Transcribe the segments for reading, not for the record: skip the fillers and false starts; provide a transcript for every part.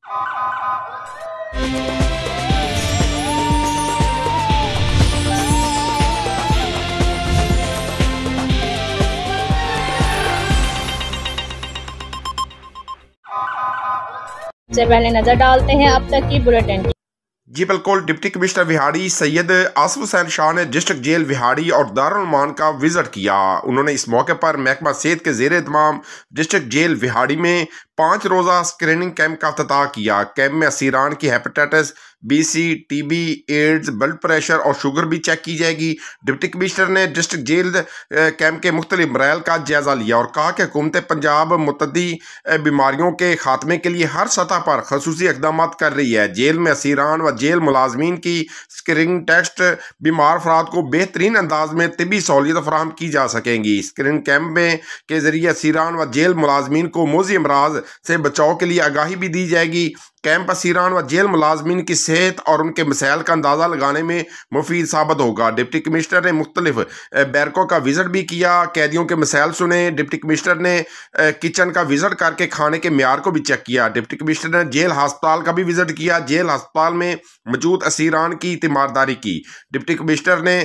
से पहले नजर डालते हैं अब तक की बुलेटिन। जी बिल्कुल, डिप्टी कमिश्नर विहाड़ी सैयद आसिफ हुसैन शाह ने डिस्ट्रिक्ट जेल विहाड़ी और दारुल उमान का विजिट किया। उन्होंने इस मौके पर महकमा सेहत के ज़ेर एहतमाम डिस्ट्रिक्ट जेल विहाड़ी में 5 रोज़ा स्क्रीनिंग कैंप का इफ्तिताह किया। कैंप में असीरान की hepatitis BC, TB, AIDS, blood pressure और शुगर भी चेक की जाएगी। डिप्टी कमिश्नर ने डिस्ट्रिक्ट जेल कैंप के मुख्तलिफ मराइल का जायज़ा लिया और कहा कि हुकूमत पंजाब मुतअद्दी बीमारियों के खात्मे के लिए हर सतह पर खसूसी इक़दाम कर रही है। जेल में असीरान व जेल मुलाजमीन की स्क्रीनिंग टेस्ट बीमार अफराद को बेहतरीन अंदाज में तिबी सहूलियत फराहम की जा सकेंगी। स्क्रीनिंग कैंप में के जरिए असीरान व जेल मुलाजमीन को मोज़ी अमराज से बचाव के लिए आगाही भी दी जाएगी। कैंप असीरान व जेल मुलाजमीन की सेहत और उनके मसाइल का अंदाज़ा लगाने में मुफीद साबित होगा। डिप्टी कमिश्नर ने मुख्तलिफ बैरकों का विजिट भी किया, कैदियों के मसाइल सुने। डिप्टी कमिश्नर ने किचन का विजिट करके खाने के म्यार को भी चेक किया। डिप्टी कमिश्नर ने जेल हस्पताल का भी विजिट किया, जेल हस्पताल में मौजूद असीरान की तीमारदारी की। डिप्टी कमिश्नर ने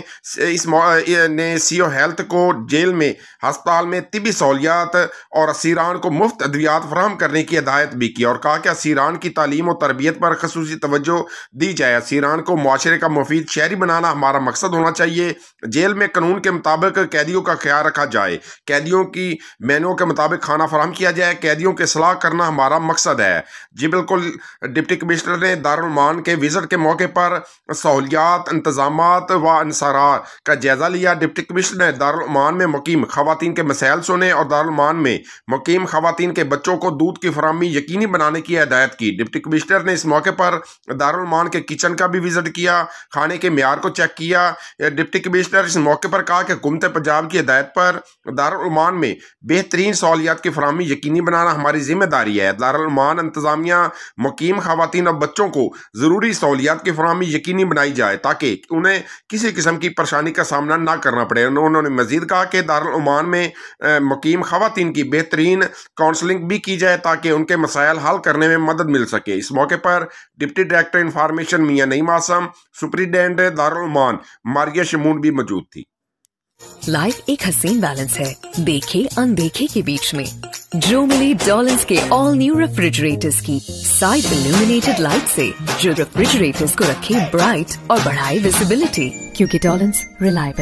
CO हेल्थ को जेल में हस्पताल में तिबी सहूलियात और असीरान को मुफ्त अद्वियात फराहम करने की हिदायत भी की और कहा कि असीरान की तालीम और तरबियत पर खसूसी तवज्जो दी जाए। असीरान को मुआशरे का मुफीद शहरी बनाना हमारा मकसद होना चाहिए। जेल में कानून के मुताबिक कैदियों का ख्याल रखा जाए, कैदियों की मेनू के मुताबिक खाना फराहम किया जाए, कैदियों के सलाह करना हमारा मकसद है। जी बिल्कुल, डिप्टी कमिश्नर ने दारुल उमान के विजिट के मौके पर सहूलियात, इंतजामात व अंसारा का जायजा लिया। डिप्टी कमिश्नर ने दारुल उमान में मुकीम खवातीन के मसाइल सुने और दारुल उमान में मुकीम खवातीन के बच्चों को दूध की फराहमी यकीनी बनाने की हिदायत की। डिप्टी कमिश्नर ने इस मौके पर दारुल उमान के किचन का भी विजिट किया, खाने के म्यार को चेक किया। डिप्टी कमिश्नर इस मौके पर कहा कि हुकूमत पंजाब की हिदायत पर दारुल उमान में बेहतरीन सहूलियात की फराहमी यकीनी बनाना हमारी जिम्मेदारी है। दारुल उमान इंतजामिया मुकीम खवातीन और बच्चों को ज़रूरी सहूलियात की फराहमी यकीनी बनाई जाए ताकि उन्हें किसी किस्म की परेशानी का सामना ना करना पड़े। उन्होंने मजीद कहा कि दारुल उमान में मुकीम खवातीन की बेहतरीन काउंसलिंग भी की जाए ताकि उनके मसाइल हल करने में मदद मिल सके। इस मौके पर डिप्टी डायरेक्टर इंफॉर्मेशन मियां नईम आसम, सुपरिटेंडेंट दारुल उमान मारिया शमून भी मौजूद थी। लाइफ एक हसीन बैलेंस है, देखे अनदेखे के बीच में। जो मिली डॉलन्स के ऑल न्यू रेफ्रिजरेटर्स की साइड इल्यूमिनेटेड लाइट से, जो रेफ्रिजरेटर्स को रखे ब्राइट और बढ़ाए विजिबिलिटी, क्योंकि डॉलन्स रिलायबल